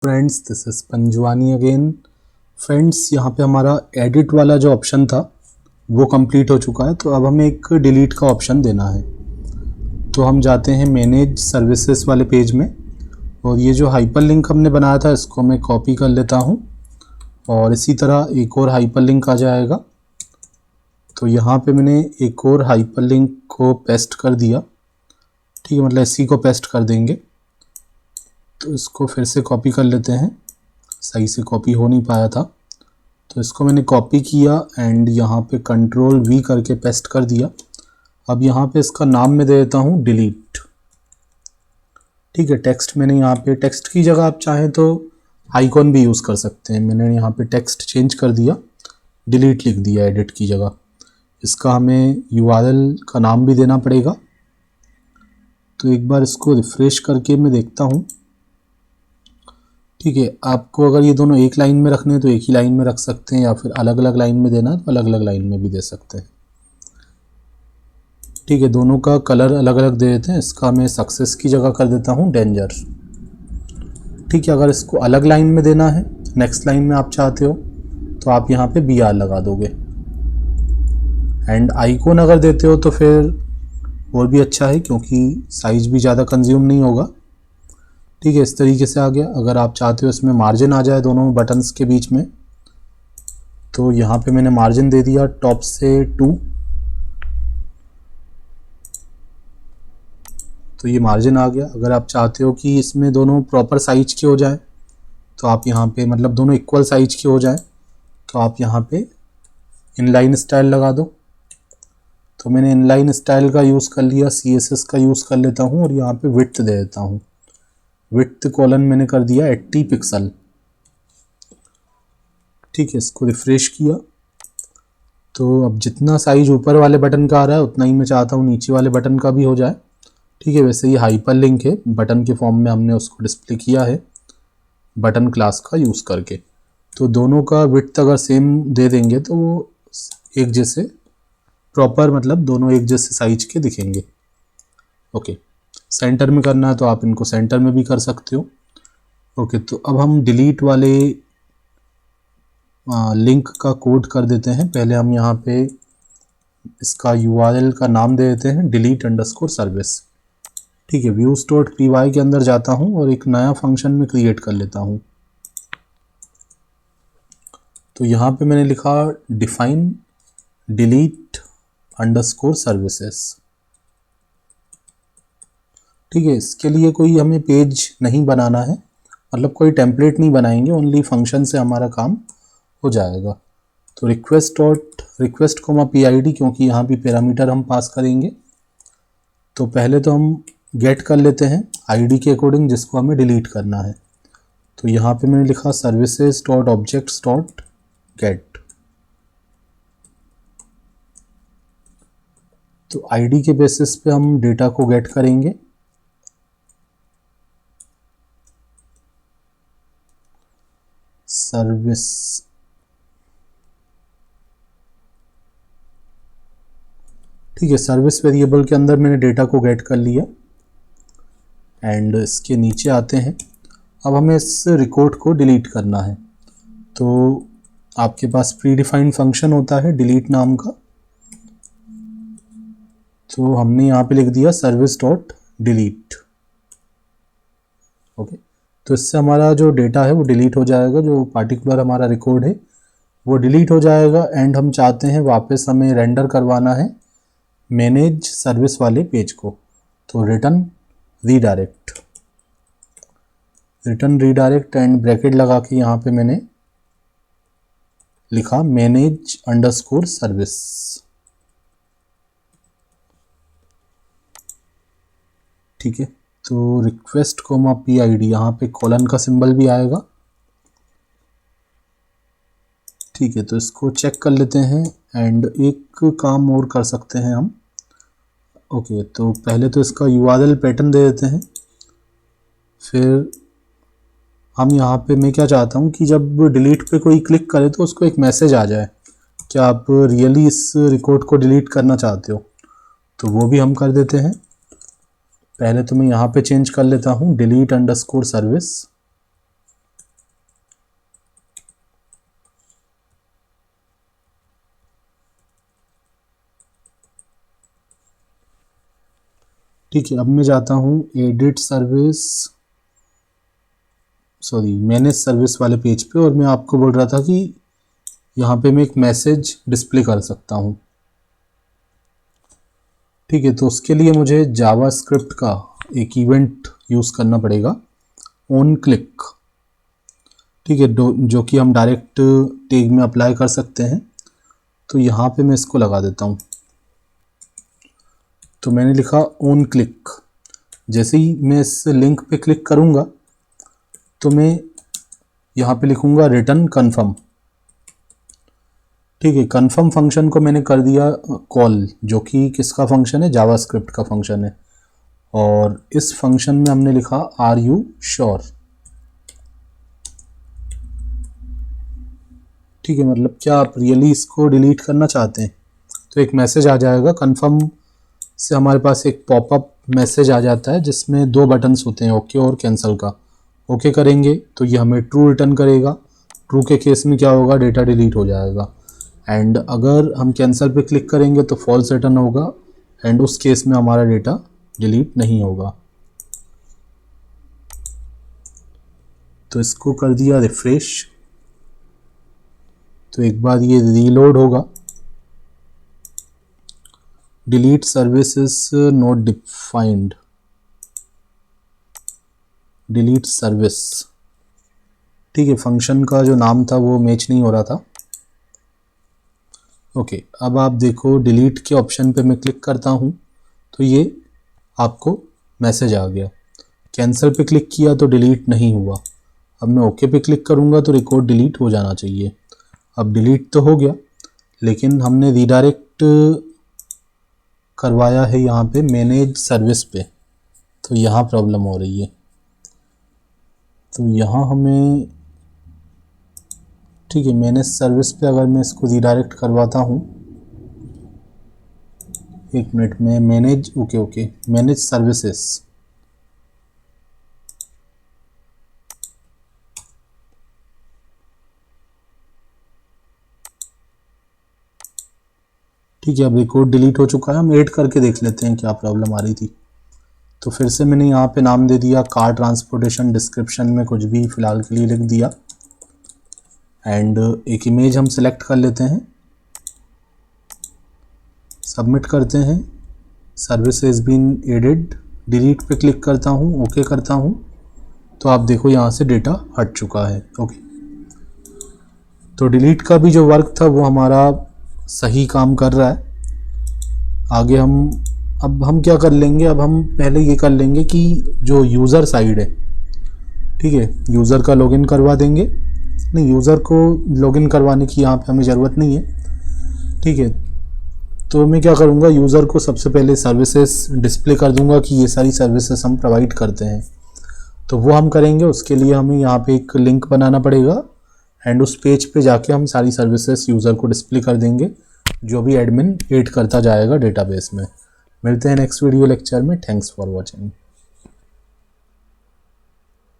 Friends this is Panjwani again. Friends यहाँ पे हमारा एडिट वाला जो ऑप्शन था वो कंप्लीट हो चुका है, तो अब हमें एक डिलीट का ऑप्शन देना है। तो हम जाते हैं मैनेज सर्विसेज वाले पेज में, और ये जो हाइपर लिंक हमने बनाया था इसको मैं कॉपी कर लेता हूँ, और इसी तरह एक और हाइपर लिंक आ जाएगा। तो यहाँ पे मैंने एक और हाइपर लिंक को पेस्ट कर दिया, ठीक है, मतलब इसी को पेस्ट कर देंगे। तो इसको फिर से कॉपी कर लेते हैं, सही से कॉपी हो नहीं पाया था। तो इसको मैंने कॉपी किया एंड यहाँ पे कंट्रोल V करके पेस्ट कर दिया। अब यहाँ पे इसका नाम मैं दे देता हूँ डिलीट, ठीक है। टेक्स्ट मैंने यहाँ पे, टेक्स्ट की जगह आप चाहें तो आइकॉन भी यूज़ कर सकते हैं। मैंने यहाँ पे टेक्स्ट चेंज कर दिया, डिलीट लिख दिया एडिट की जगह। इसका हमें URL का नाम भी देना पड़ेगा। तो एक बार इसको रिफ़्रेश करके मैं देखता हूँ, ठीक है। आपको अगर ये दोनों एक लाइन में रखने हैं तो एक ही लाइन में रख सकते हैं, या फिर अलग अलग लाइन में देना है तो अलग अलग लाइन में भी दे सकते हैं, ठीक है। दोनों का कलर अलग अलग दे देते हैं। इसका मैं सक्सेस की जगह कर देता हूँ डेंजर, ठीक है। अगर इसको अलग लाइन में देना है, नेक्स्ट लाइन में आप चाहते हो, तो आप यहाँ पे BR लगा दोगे। एंड आइकॉन अगर देते हो तो फिर और भी अच्छा है, क्योंकि साइज भी ज़्यादा कंज्यूम नहीं होगा, ठीक है। इस तरीके से आ गया। अगर आप चाहते हो इसमें मार्जिन आ जाए दोनों बटन्स के बीच में, तो यहाँ पे मैंने मार्जिन दे दिया टॉप से 2, तो ये मार्जिन आ गया। अगर आप चाहते हो कि इसमें दोनों प्रॉपर साइज के हो जाए, तो आप यहाँ पे, मतलब दोनों इक्वल साइज के हो जाए, तो आप यहाँ पे इनलाइन स्टाइल लगा दो। तो मैंने इनलाइन स्टाइल का यूज़ कर लिया, CSS का यूज़ कर लेता हूँ, और यहाँ पे विड्थ दे देता हूँ। विड्थ कॉलन मैंने कर दिया 80 पिक्सल, ठीक है। इसको रिफ़्रेश किया तो अब जितना साइज ऊपर वाले बटन का आ रहा है उतना ही मैं चाहता हूँ नीचे वाले बटन का भी हो जाए, ठीक है। वैसे ये हाइपर लिंक है, बटन के फॉर्म में हमने उसको डिस्प्ले किया है बटन क्लास का यूज़ करके। तो दोनों का विड्थ अगर सेम दे देंगे तो वो एक जैसे प्रॉपर, मतलब दोनों एक जैसे साइज के दिखेंगे, ओके। सेंटर में करना है तो आप इनको सेंटर में भी कर सकते हो, ओके। तो अब हम डिलीट वाले लिंक का कोड कर देते हैं। पहले हम यहाँ पे इसका URL का नाम दे देते हैं delete_service, ठीक है। views.py के अंदर जाता हूँ और एक नया फंक्शन में क्रिएट कर लेता हूँ। तो यहाँ पे मैंने लिखा define delete_services, ठीक है। इसके लिए कोई हमें पेज नहीं बनाना है, मतलब कोई टेम्पलेट नहीं बनाएंगे, ओनली फंक्शन से हमारा काम हो जाएगा। तो रिक्वेस्ट PID, क्योंकि यहाँ भी पैरामीटर हम पास करेंगे। तो पहले तो हम गेट कर लेते हैं ID के अकॉर्डिंग जिसको हमें डिलीट करना है। तो यहाँ पे मैंने लिखा services.objects.get। तो ID के बेसिस पे हम डेटा को गेट करेंगे। सर्विस, ठीक है। सर्विस वेरिएबल के अंदर मैंने डेटा को गेट कर लिया एंड इसके नीचे आते हैं। अब हमें इस रिकॉर्ड को डिलीट करना है। तो आपके पास प्री डिफाइंड फंक्शन होता है डिलीट नाम का, तो हमने यहाँ पे लिख दिया service.delete, ओके। तो इससे हमारा जो डेटा है वो डिलीट हो जाएगा, जो पार्टिकुलर हमारा रिकॉर्ड है वो डिलीट हो जाएगा। एंड हम चाहते हैं वापस हमें रेंडर करवाना है मैनेज सर्विस वाले पेज को। तो रिटर्न रीडायरेक्ट एंड ब्रैकेट लगा के यहाँ पे मैंने लिखा manage_service, ठीक है। तो रिक्वेस्ट PID, यहाँ पे कॉलन का सिंबल भी आएगा, ठीक है। तो इसको चेक कर लेते हैं एंड एक काम और कर सकते हैं हम, ओके। तो पहले तो इसका URL पैटर्न दे देते हैं। फिर हम यहाँ पे, मैं क्या चाहता हूँ कि जब डिलीट पे कोई क्लिक करे तो उसको एक मैसेज आ जाए कि आप रियली इस रिकॉर्ड को डिलीट करना चाहते हो, तो वो भी हम कर देते हैं। पहले तो मैं यहाँ पे चेंज कर लेता हूँ delete_service, ठीक है, अब मैं जाता हूँ edit service, sorry manage service वाले पेज पे, और मैं आपको बोल रहा था कि यहाँ पे मैं एक मैसेज डिस्प्ले कर सकता हूँ। ठीक है, तो उसके लिए मुझे जावास्क्रिप्ट का एक इवेंट यूज़ करना पड़ेगा, ऑन क्लिक। ठीक है, जो कि हम डायरेक्ट टैग में अप्लाई कर सकते हैं। तो यहाँ पे मैं इसको लगा देता हूँ। तो मैंने लिखा ऑन क्लिक। जैसे ही मैं इस लिंक पे क्लिक करूँगा तो मैं यहाँ पे लिखूँगा रिटर्न कन्फर्म। ठीक है, कन्फर्म फंक्शन को मैंने कर दिया कॉल, जो कि किसका फंक्शन है, जावास्क्रिप्ट का फंक्शन है। और इस फंक्शन में हमने लिखा आर यू श्योर। ठीक है, मतलब क्या आप रियली इसको डिलीट करना चाहते हैं? तो एक मैसेज आ जाएगा कन्फर्म से, हमारे पास एक पॉपअप मैसेज आ जाता है जिसमें दो बटन्स होते हैं, ओके और कैंसिल का। ओके करेंगे तो ये हमें ट्रू रिटर्न करेगा। ट्रू के केस में क्या होगा, डेटा डिलीट हो जाएगा। एंड अगर हम कैंसिल पे क्लिक करेंगे तो फॉल्स रिटर्न होगा, एंड उस केस में हमारा डेटा डिलीट नहीं होगा। तो इसको कर दिया रिफ्रेश, तो एक बार ये रीलोड होगा। Delete services not defined, delete service. ठीक है, फंक्शन का जो नाम था वो मैच नहीं हो रहा था। ओके, अब आप देखो डिलीट के ऑप्शन पे मैं क्लिक करता हूँ तो ये आपको मैसेज आ गया। कैंसिल पे क्लिक किया तो डिलीट नहीं हुआ। अब मैं ओके पे क्लिक करूँगा तो रिकॉर्ड डिलीट हो जाना चाहिए। अब डिलीट तो हो गया, लेकिन हमने रीडायरेक्ट करवाया है यहाँ पे मैनेज सर्विस पे, तो यहाँ प्रॉब्लम हो रही है। तो यहाँ हमें, ठीक है, मैनेज सर्विस पे अगर मैं इसको रीडायरेक्ट करवाता हूँ, एक मिनट में, मैनेज, ओके मैनेज सर्विसेज। ठीक है, अब रिकॉर्ड डिलीट हो चुका है। हम ऐड करके देख लेते हैं क्या प्रॉब्लम आ रही थी। तो फिर से मैंने यहाँ पे नाम दे दिया कार ट्रांसपोर्टेशन, डिस्क्रिप्शन में कुछ भी फ़िलहाल के लिए लिख दिया। एंड एक इमेज हम सिलेक्ट कर लेते हैं, सबमिट करते हैं। Service has been added, delete पे क्लिक करता हूँ, ओके करता हूँ, तो आप देखो यहाँ से डेटा हट चुका है। ओके, तो डिलीट का भी जो वर्क था वो हमारा सही काम कर रहा है। आगे अब हम क्या कर लेंगे, अब हम पहले ये कर लेंगे कि जो यूज़र साइड है, ठीक है, यूज़र का लॉगिन करवा देंगे। नहीं, यूज़र को लॉगिन करवाने की यहाँ पे हमें ज़रूरत नहीं है। ठीक है, तो मैं क्या करूँगा, यूज़र को सबसे पहले सर्विसेज डिस्प्ले कर दूँगा कि ये सारी सर्विसेज हम प्रोवाइड करते हैं। तो वो हम करेंगे, उसके लिए हमें यहाँ पे एक लिंक बनाना पड़ेगा, एंड उस पेज पे जाके हम सारी सर्विसेज यूज़र को डिस्प्ले कर देंगे, जो भी एडमिन ऐड करता जाएगा डेटाबेस में। मिलते हैं नेक्स्ट वीडियो लेक्चर में। Thanks for watching.